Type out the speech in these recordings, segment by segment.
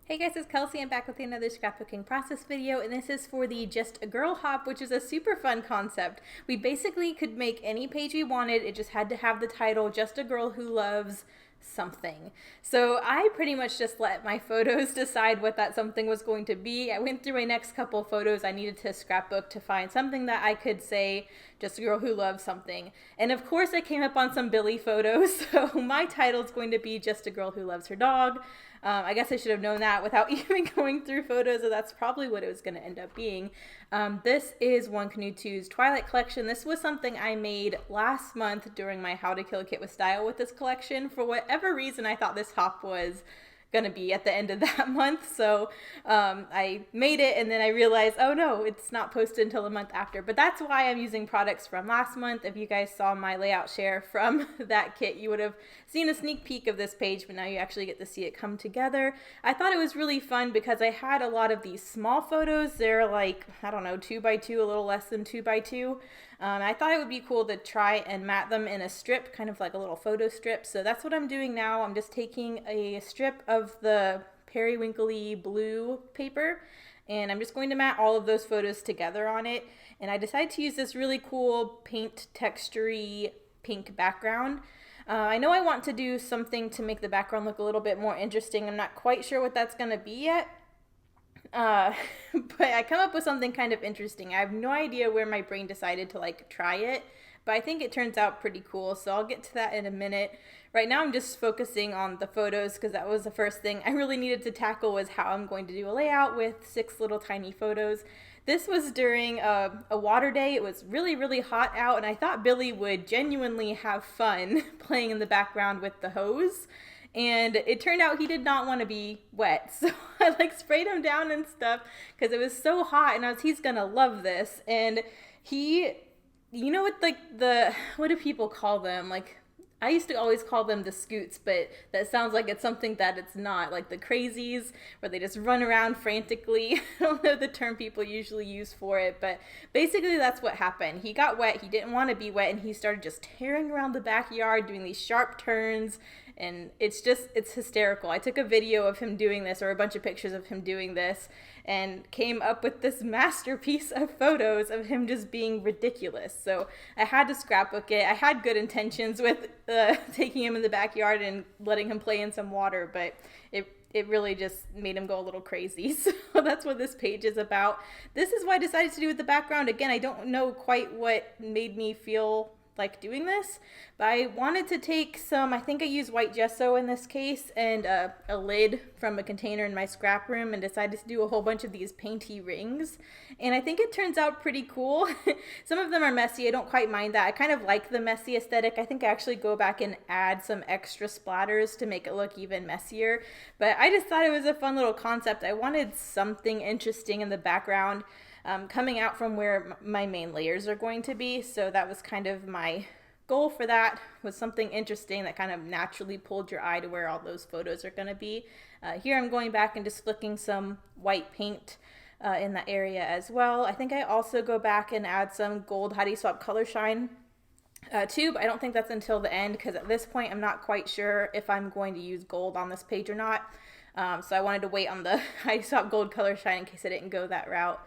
Hey guys, it's Kelsey. I'm back with another scrapbooking process video, and this is for the Just a Girl hop, which is a super fun concept. We basically could make any page we wanted. It just had to have the title, Just a Girl Who Loves Something. So I pretty much just let my photos decide what that something was going to be. I went through my next couple photos. I needed to scrapbook to find something that I could say, Just a Girl Who Loves Something. And of course I came up on some Billy photos, so my title is going to be Just a Girl Who Loves Her Dog. I guess I should have known that without even going through photos, and that's probably what it was going to end up being. This is One Canoe 2's Twilight collection. This was something I made last month during my How to Kill a Kit with Style with this collection. For whatever reason, I thought this hop was going to be at the end of that month, so I made it, and then I realized, oh no, it's not posted until a month after. But that's why I'm using products from last month. If you guys saw my layout share from that kit, you would have seen a sneak peek of this page, but now you actually get to see it come together. I thought it was really fun because I had a lot of these small photos. They're like, I don't know, 2x2, a little less than 2x2. I thought it would be cool to try and mat them in a strip, kind of like a little photo strip. So that's what I'm doing now. I'm just taking a strip of the periwinkly blue paper, and I'm just going to mat all of those photos together on it. And I decided to use this really cool paint texture-y pink background. I know I want to do something to make the background look a little bit more interesting. I'm not quite sure what that's going to be yet. But I come up with something kind of interesting. I have no idea where my brain decided to try it, but I think it turns out pretty cool, so I'll get to that in a minute. Right now I'm just focusing on the photos because that was the first thing I really needed to tackle, was how I'm going to do a layout with 6 little tiny photos. This was during a water day. It was really, really hot out, and I thought Billy would genuinely have fun playing in the background with the hose. And it turned out he did not want to be wet, so I sprayed him down and stuff because it was so hot, and he's gonna love this. And he, you know what, what do people call them? I used to always call them the scoots, but that sounds like it's something that it's not. Like the crazies, where they just run around frantically. I don't know the term people usually use for it, but basically that's what happened. He got wet, he didn't want to be wet, and he started just tearing around the backyard, doing these sharp turns, and it's hysterical. I took a video of him doing this, or a bunch of pictures of him doing this, and came up with this masterpiece of photos of him just being ridiculous. So I had to scrapbook it. I had good intentions with taking him in the backyard and letting him play in some water, but it really just made him go a little crazy. So that's what this page is about. This is what I decided to do with the background. Again, I don't know quite what made me feel like doing this, but I wanted to take some, I think I used white gesso in this case, and a lid from a container in my scrap room, and decided to do a whole bunch of these painty rings, and I think it turns out pretty cool. Some of them are messy. I don't quite mind that. I kind of like the messy aesthetic. I think I actually go back and add some extra splatters to make it look even messier, but I just thought it was a fun little concept. I wanted something interesting in the background coming out from where my main layers are going to be. So that was kind of my goal for that, was something interesting that kind of naturally pulled your eye to where all those photos are going to be. Here I'm going back and just flicking some white paint in that area as well. I think I also go back and add some gold Heidi Swapp Color Shine too, but I don't think that's until the end, because at this point I'm not quite sure if I'm going to use gold on this page or not. So I wanted to wait on the Heidi Swapp Gold Color Shine in case I didn't go that route.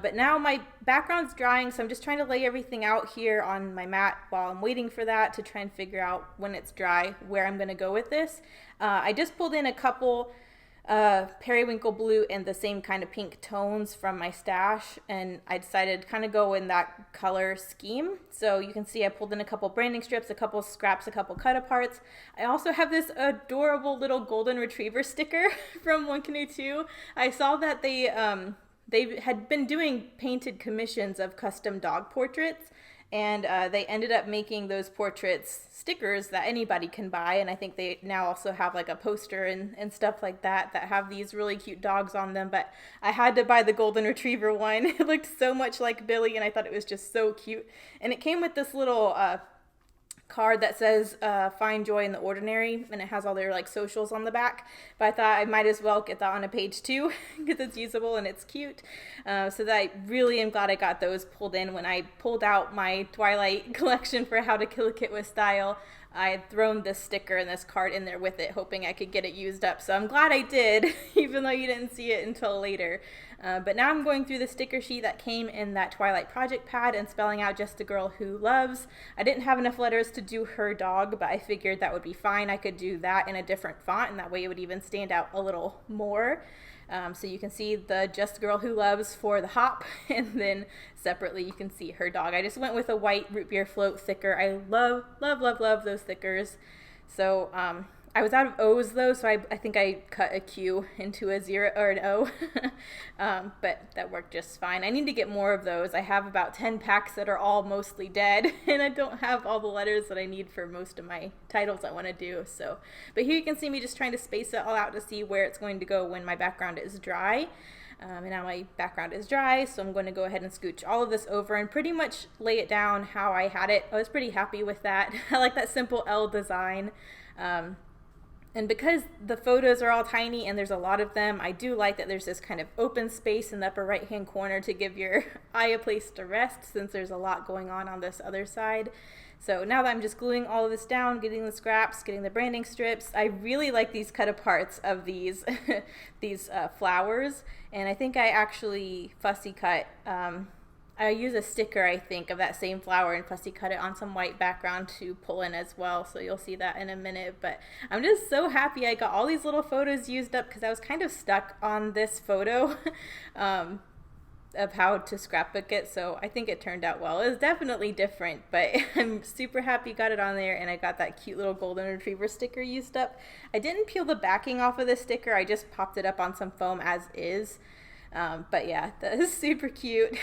But now my background's drying, so I'm just trying to lay everything out here on my mat while I'm waiting for that to try and figure out, when it's dry, where I'm going to go with this. I just pulled in a couple periwinkle blue and the same kind of pink tones from my stash, and I decided to kind of go in that color scheme. So you can see I pulled in a couple branding strips, a couple scraps, a couple cut aparts. I also have this adorable little golden retriever sticker from One Canoe 2. I saw that they had been doing painted commissions of custom dog portraits, and they ended up making those portraits stickers that anybody can buy, and I think they now also have a poster and stuff like that have these really cute dogs on them. But I had to buy the golden retriever one. It looked so much like Billy, and I thought it was just so cute, and it came with this little card that says find joy in the ordinary, and it has all their socials on the back. But I thought I might as well get that on a page too, because it's usable and it's cute. So that I really am glad I got those pulled in. When I pulled out my Twilight collection for How to Kill a Kit with Style, I had thrown this sticker and this card in there with it, hoping I could get it used up. So I'm glad I did, even even though you didn't see it until later. But now I'm going through the sticker sheet that came in that Twilight project pad and spelling out Just a Girl Who Loves. I didn't have enough letters to do her dog, but I figured that would be fine. I could do that in a different font, and that way it would even stand out a little more. So you can see the Just a Girl Who Loves for the hop, and then separately you can see her dog. I just went with a white root beer float sticker. I love, love, love, love those stickers. So I was out of O's though, so I think I cut a Q into a 0 or an O, but that worked just fine. I need to get more of those. I have about 10 packs that are all mostly dead, and I don't have all the letters that I need for most of my titles I want to do. So, but here you can see me just trying to space it all out to see where it's going to go when my background is dry. And now my background is dry, so I'm going to go ahead and scooch all of this over and pretty much lay it down how I had it. I was pretty happy with that. I like that simple L design. And because the photos are all tiny and there's a lot of them, I do like that there's this kind of open space in the upper right hand corner to give your eye a place to rest, since there's a lot going on this other side. So now that I'm just gluing all of this down, getting the scraps, getting the branding strips, I really like these cut aparts of these these flowers, and I think I actually fussy cut I use a sticker, I think, of that same flower and fussy cut it on some white background to pull in as well, so you'll see that in a minute. But I'm just so happy I got all these little photos used up, because I was kind of stuck on this photo of how to scrapbook it, so I think it turned out well. It was definitely different, but I'm super happy got it on there, and I got that cute little golden retriever sticker used up. I didn't peel the backing off of the sticker, I just popped it up on some foam as is. But yeah, that is super cute.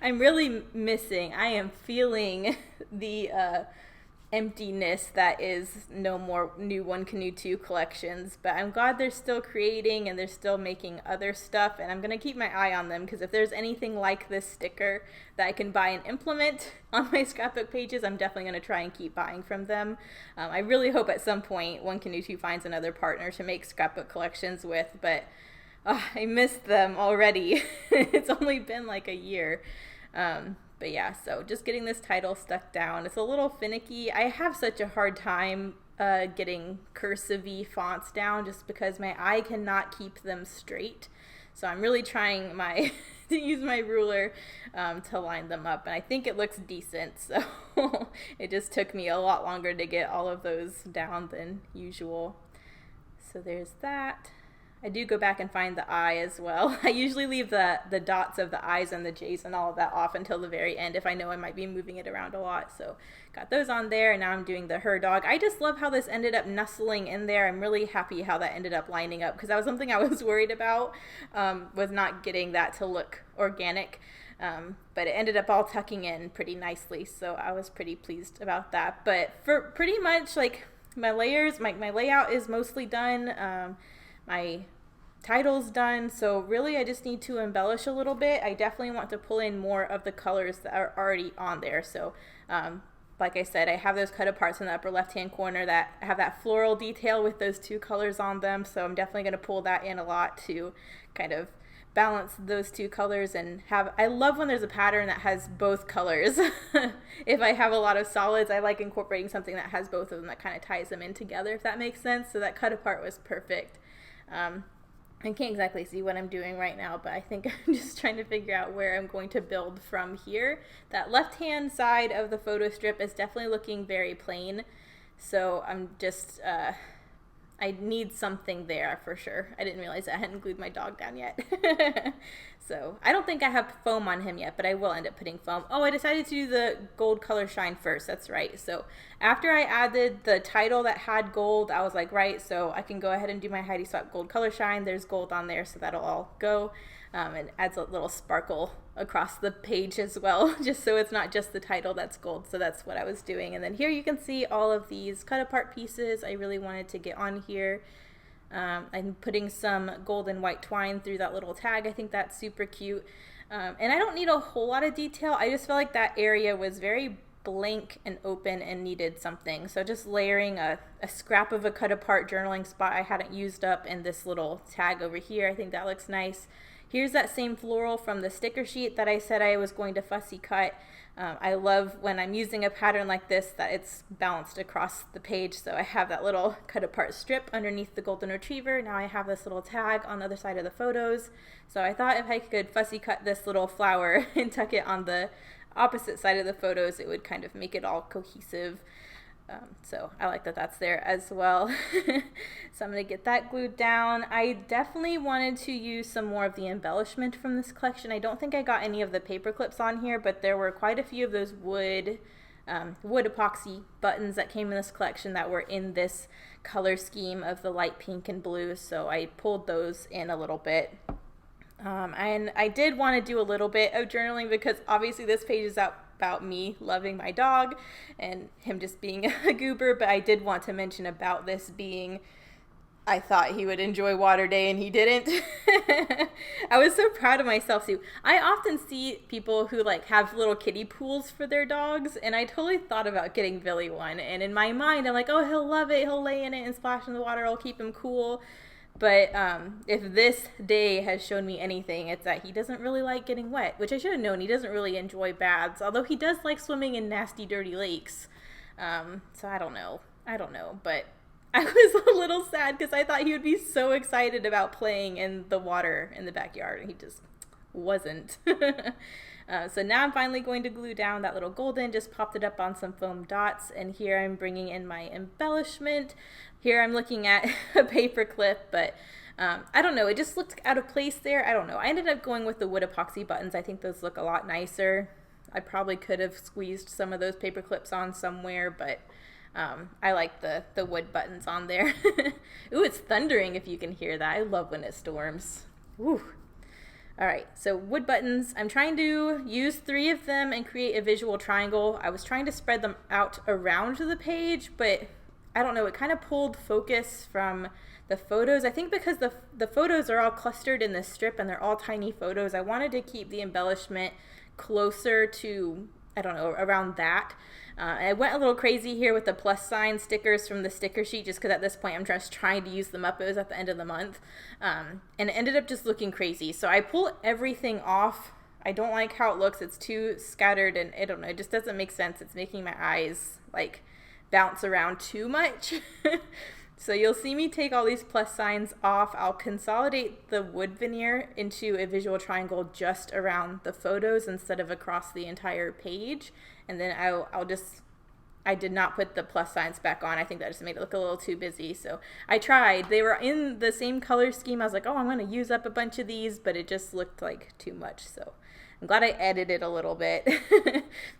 I'm really missing, I am feeling the emptiness that is no more new One Canoe 2 collections, but I'm glad they're still creating and they're still making other stuff, and I'm going to keep my eye on them, because if there's anything like this sticker that I can buy and implement on my scrapbook pages, I'm definitely going to try and keep buying from them. I really hope at some point One Canoe 2 finds another partner to make scrapbook collections with, but I missed them already. It's only been like a year. But yeah, so just getting this title stuck down. It's a little finicky. I have such a hard time getting cursive-y fonts down, just because my eye cannot keep them straight. So I'm really trying to use my ruler to line them up, and I think it looks decent. So it just took me a lot longer to get all of those down than usual. So there's that. I do go back and find the I as well. I usually leave the dots of the I's and the J's and all of that off until the very end if I know I might be moving it around a lot. So got those on there, and now I'm doing the her dog. I just love how this ended up nestling in there. I'm really happy how that ended up lining up, because that was something I was worried about, was not getting that to look organic. But it ended up all tucking in pretty nicely, so I was pretty pleased about that. But for pretty much like my layers, my layout is mostly done. My title's done, so really I just need to embellish a little bit. I definitely want to pull in more of the colors that are already on there. So like I said, I have those cut aparts in the upper left hand corner that have that floral detail with those two colors on them, so I'm definitely going to pull that in a lot to kind of balance those two colors. And I love when there's a pattern that has both colors. If I have a lot of solids, I like incorporating something that has both of them, that kind of ties them in together, if that makes sense. So that cut apart was perfect. I can't exactly see what I'm doing right now, but I think I'm just trying to figure out where I'm going to build from here. That left-hand side of the photo strip is definitely looking very plain, so I'm just, I need something there for sure. I didn't realize I hadn't glued my dog down yet. So I don't think I have foam on him yet, but I will end up putting foam. Oh, I decided to do the gold color shine first. That's right. So after I added the title that had gold, I was like, right, so I can go ahead and do my Heidi Swap gold color shine. There's gold on there, so that'll all go. It adds a little sparkle across the page as well, just so it's not just the title that's gold. So that's what I was doing. And then here you can see all of these cut apart pieces I really wanted to get on here. I'm putting some gold and white twine through that little tag. I think that's super cute. And I don't need a whole lot of detail. I just felt like that area was very blank and open and needed something. So just layering a scrap of a cut apart journaling spot I hadn't used up and this little tag over here. I think that looks nice. Here's that same floral from the sticker sheet that I said I was going to fussy cut. I love when I'm using a pattern like this that it's balanced across the page. So I have that little cut apart strip underneath the golden retriever. Now I have this little tag on the other side of the photos. So I thought if I could fussy cut this little flower and tuck it on the opposite side of the photos, it would kind of make it all cohesive. So I like that that's there as well. So I'm going to get that glued down. I definitely wanted to use some more of the embellishment from this collection. I don't think I got any of the paper clips on here, but there were quite a few of those wood epoxy buttons that came in this collection that were in this color scheme of the light pink and blue. So I pulled those in a little bit. And I did want to do a little bit of journaling because obviously this page is about me loving my dog and him just being a goober, but I did want to mention about this being, I thought he would enjoy water day and he didn't. I was so proud of myself too. I often see people who like have little kiddie pools for their dogs, and I totally thought about getting Billy one, and in my mind I'm like, oh, he'll love it, he'll lay in it and splash in the water, I'll keep him cool. But if this day has shown me anything, it's that he doesn't really like getting wet, which I should have known. He doesn't really enjoy baths, although he does like swimming in nasty, dirty lakes. So I don't know. But I was a little sad because I thought he would be so excited about playing in the water in the backyard, and he just wasn't. So now I'm finally going to glue down that little golden, just popped it up on some foam dots, and here I'm bringing in my embellishment. Here I'm looking at a paper clip, but I don't know, it just looked out of place there. I don't know. I ended up going with the wood epoxy buttons. I think those look a lot nicer. I probably could have squeezed some of those paper clips on somewhere, but I like the wood buttons on there. Ooh, it's thundering if you can hear that. I love when it storms. Woo. All right, so wood buttons. I'm trying to use 3 of them and create a visual triangle. I was trying to spread them out around the page, but I don't know, it kind of pulled focus from the photos. I think because the photos are all clustered in this strip and they're all tiny photos, I wanted to keep the embellishment closer to, I don't know, around that. I went a little crazy here with the plus sign stickers from the sticker sheet just because at this point I'm just trying to use them up. It was at the end of the month. And it ended up just looking crazy. So I pull everything off. I don't like how it looks. It's too scattered and I don't know, it just doesn't make sense. It's making my eyes like bounce around too much. So you'll see me take all these plus signs off. I'll consolidate the wood veneer into a visual triangle just around the photos instead of across the entire page. And then I did not put the plus signs back on. I think that just made it look a little too busy. So I tried. They were in the same color scheme. I was like, oh, I'm going to use up a bunch of these, but it just looked like too much. So I'm glad I edited a little bit,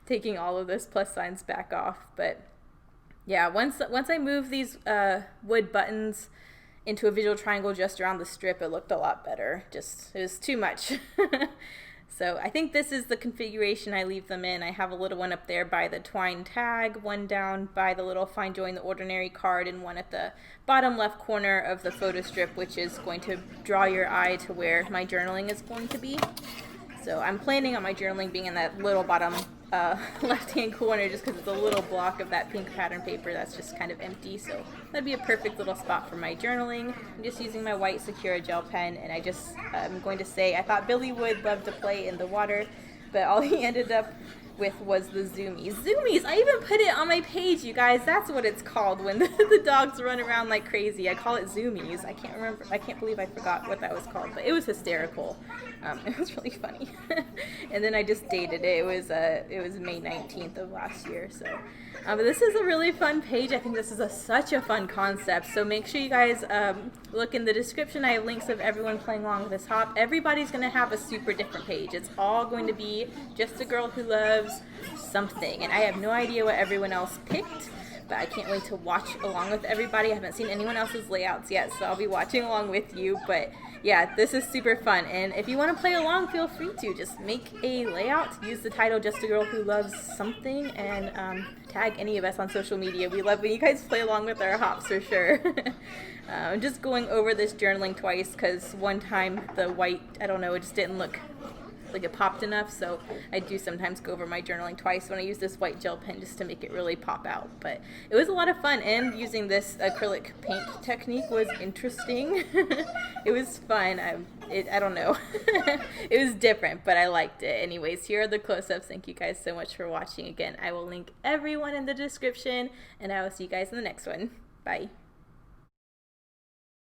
taking all of those plus signs back off. But yeah, once I moved these wood buttons into a visual triangle just around the strip, it looked a lot better. It was too much. So I think this is the configuration I leave them in. I have a little one up there by the twine tag, one down by the little Find Joy in the Ordinary card, and one at the bottom left corner of the photo strip, which is going to draw your eye to where my journaling is going to be. So I'm planning on my journaling being in that little bottom left-hand corner just because it's a little block of that pink pattern paper that's just kind of empty. So that'd be a perfect little spot for my journaling. I'm just using my white Sakura gel pen, and I'm going to say I thought Billy would love to play in the water, but all he ended up with was the zoomies. Zoomies! I even put it on my page, you guys. That's what it's called when the dogs run around like crazy. I call it zoomies. I can't believe I forgot what that was called, but it was hysterical. It was really funny. And then I just dated it. It was May 19th of last year. So, but this is a really fun page. I think this is such a fun concept. So make sure you guys look in the description. I have links of everyone playing along with this hop. Everybody's going to have a super different page. It's all going to be just a girl who loves something. And I have no idea what everyone else picked, but I can't wait to watch along with everybody. I haven't seen anyone else's layouts yet, so I'll be watching along with you. But yeah, this is super fun, and if you want to play along, feel free to just make a layout, use the title Just a Girl Who Loves Something, and tag any of us on social media. We love when you guys play along with our hops for sure. I'm just going over this journaling twice because one time the white, I don't know, it just didn't look like it popped enough, so I do sometimes go over my journaling twice when I use this white gel pen just to make it really pop out. But it was a lot of fun, and using this acrylic paint technique was interesting. It was fun. I don't know. It was different, but I liked it. Anyways, here are the close-ups. Thank you guys so much for watching. Again, I will link everyone in the description, and I will see you guys in the next one. Bye.